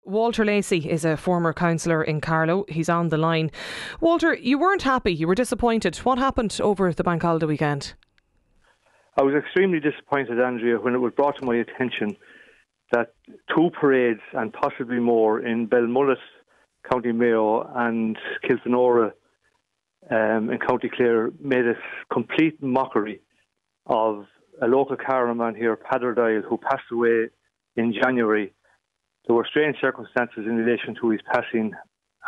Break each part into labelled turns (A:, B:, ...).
A: Walter Lacey is a former councillor in Carlow. He's on the line. Walter, you weren't happy, you were disappointed. What happened over the bank holiday weekend?
B: I was extremely disappointed, Andrea, when it was brought to my attention that two parades and possibly more in Belmullet, County Mayo and Kilfenora in County Clare made a complete mockery of a local caravan here, Peadar Doyle, who passed away in January. There were strange circumstances in relation to his passing,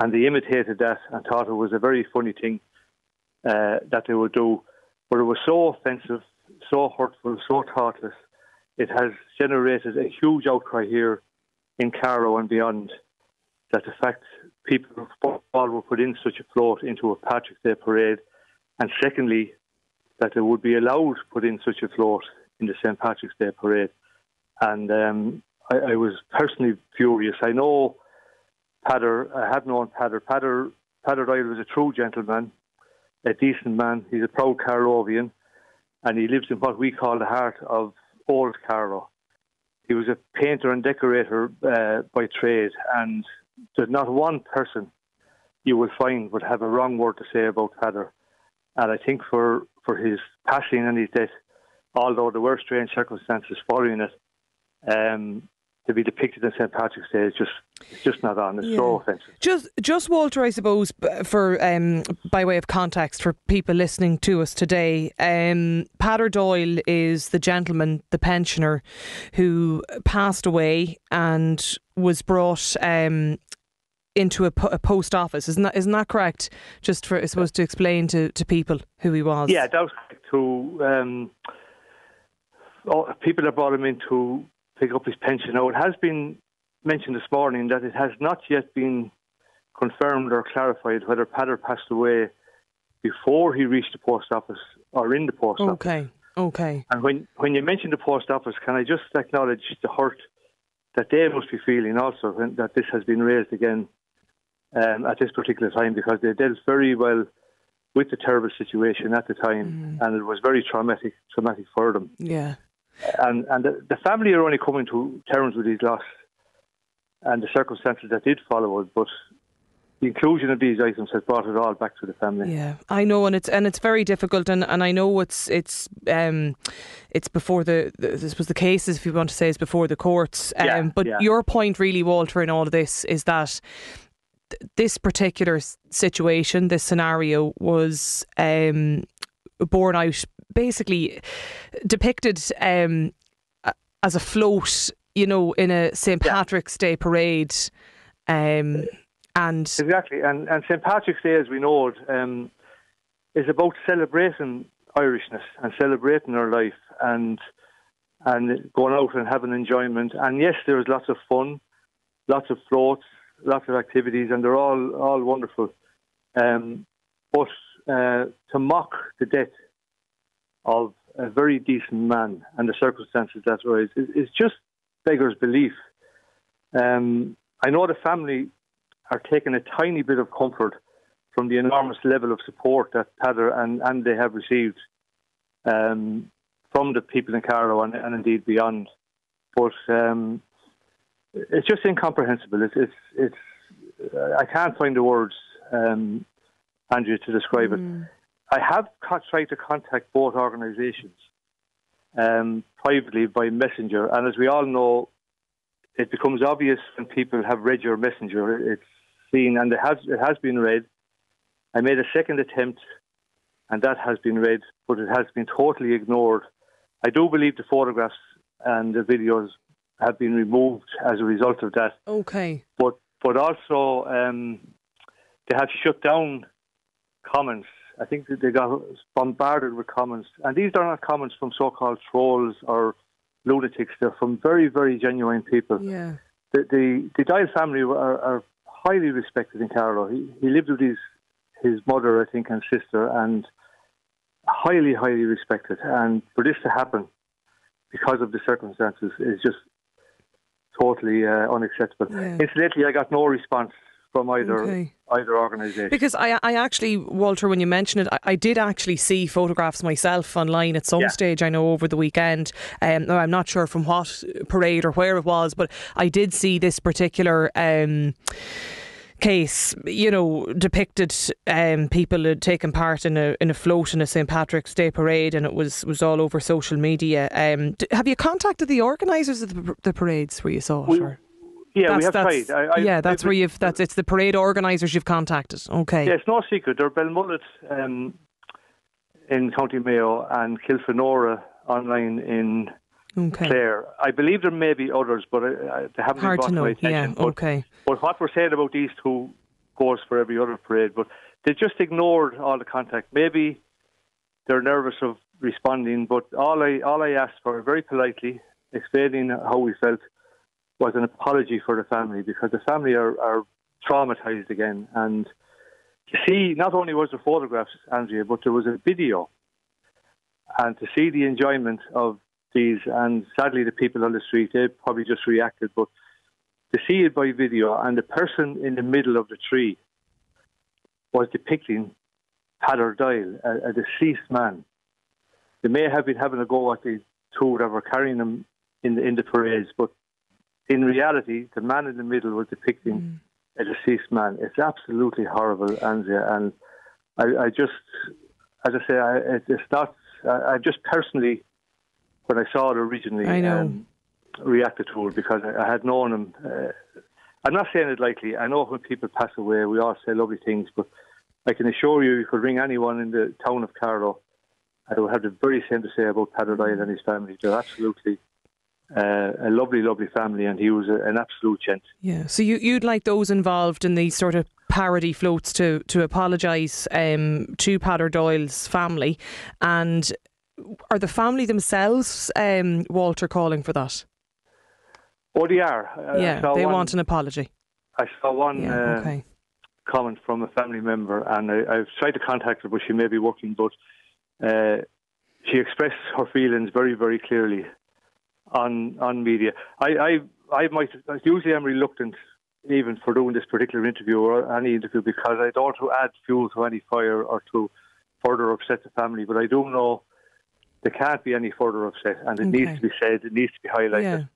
B: and they imitated that and thought it was a very funny thing that they would do. But it was so offensive, so hurtful, so thoughtless. It has generated a huge outcry here in Carlow and beyond, that the fact people were put in such a float into a Patrick's Day parade, and secondly, that they would be allowed to put in such a float in the St. Patrick's Day parade. And I was personally furious. I know Peadar, I have known Peadar. Peadar Doyle was a true gentleman, a decent man. He's a proud Carlovian, and he lives in what we call the heart of Old Carlow. He was a painter and decorator by trade, and there's not one person you will find would have a wrong word to say about Peadar. And I think for his passing and his death, although there were strange circumstances following it, to be depicted in St. Patrick's Day is just not on. It's so offensive.
A: Just Walter, I suppose, for by way of context for people listening to us today, Peadar Doyle is the gentleman, the pensioner, who passed away and was brought into a post office. Isn't that correct? Just for, I suppose, to explain to people who he was.
B: Yeah, that was to people that brought him in to pick up his pension. Now, it has been mentioned this morning that it has not yet been confirmed or clarified whether Peadar passed away before he reached the post office or in the post office.
A: Okay.
B: And when you mention the post office, can I just acknowledge the hurt that they must be feeling also that this has been raised again at this particular time, because they dealt very well with the terrible situation at the time, and it was very traumatic for them.
A: Yeah.
B: And the family are only coming to terms with his loss and the circumstances that did follow it, but the inclusion of these items has brought it all back to the family.
A: Yeah, I know, and it's very difficult, and I know it's before this was the cases, if you want to say, is before the courts. Your point, really, Walter, in all of this is that this particular situation, this scenario, was borne out, basically depicted as a float, in a St. Patrick's Day parade. And
B: exactly, and St. Patrick's Day, as we know it, is about celebrating Irishness and celebrating our life and going out and having enjoyment. And yes, there's lots of fun, lots of floats, lots of activities, and they're all wonderful. But to mock the death of a very decent man and the circumstances that rise is just beggars belief. I know the family are taking a tiny bit of comfort from the enormous level of support that Peadar and they have received from the people in Carlow and indeed beyond. But it's just incomprehensible. It's I can't find the words, Andrea, to describe it. I have tried to contact both organisations privately by messenger, and as we all know, it becomes obvious when people have read your messenger. It's seen, and it has been read. I made a second attempt, and that has been read, but it has been totally ignored. I do believe the photographs and the videos have been removed as a result of that.
A: Okay.
B: But also they have shut down comments. I think that they got bombarded with comments, and these are not comments from so-called trolls or lunatics. They're from very, very genuine people.
A: Yeah.
B: The Doyle family are highly respected in Carlow. He lived with his mother, I think, and sister, and highly, highly respected. And for this to happen because of the circumstances is just totally unacceptable.
A: Yeah.
B: Incidentally, I got no response from either organisation.
A: Because I actually, Walter, when you mentioned it, I did actually see photographs myself online at some stage, I know, over the weekend. I'm not sure from what parade or where it was, but I did see this particular case, depicted. People had taken part in a float in a St Patrick's Day parade, and it was all over social media. Have you contacted the organisers of the parades where you saw it?
B: We have tried.
A: It's the parade organisers you've contacted. Okay.
B: Yeah, it's no secret. There are Belmullet in County Mayo and Kilfenora online in Clare. I believe there may be others, but they haven't been brought to my attention. But what we're saying about these two goes for every other parade, but they just ignored all the contact. Maybe they're nervous of responding, but all I asked for, very politely, explaining how we felt, was an apology for the family, because the family are traumatised again. And you see, not only was there photographs, Andrea, but there was a video. And to see the enjoyment of these, and sadly the people on the street, they probably just reacted, but to see it by video, and the person in the middle of the tree was depicting Peadar Doyle, a deceased man. They may have been having a go at the two that were carrying him in the parades, but in reality, the man in the middle was depicting a deceased man. It's absolutely horrible, Andrea, and I just, as I say, it's not. I just personally, when I saw it originally, reacted to it, because I had known him. I'm not saying it lightly. I know when people pass away, we all say lovely things, but I can assure you could ring anyone in the town of Carlow, and they would have the very same to say about Peadar Doyle and his family. They're absolutely a lovely, lovely family, and he was an absolute gent. Yeah.
A: So you'd like those involved in these sort of parody floats to apologise to Peadar Doyle's family, and are the family themselves, Walter, calling for that?
B: Oh, they are.
A: They want an apology.
B: I saw one comment from a family member, and I've tried to contact her, but she may be working, but she expressed her feelings very, very clearly on media. Usually I'm reluctant even for doing this particular interview or any interview, because I don't want to add fuel to any fire or to further upset the family, but I do know there can't be any further upset, and it needs to be said, it needs to be highlighted.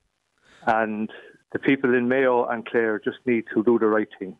B: And the people in Mayo and Clare just need to do the right thing.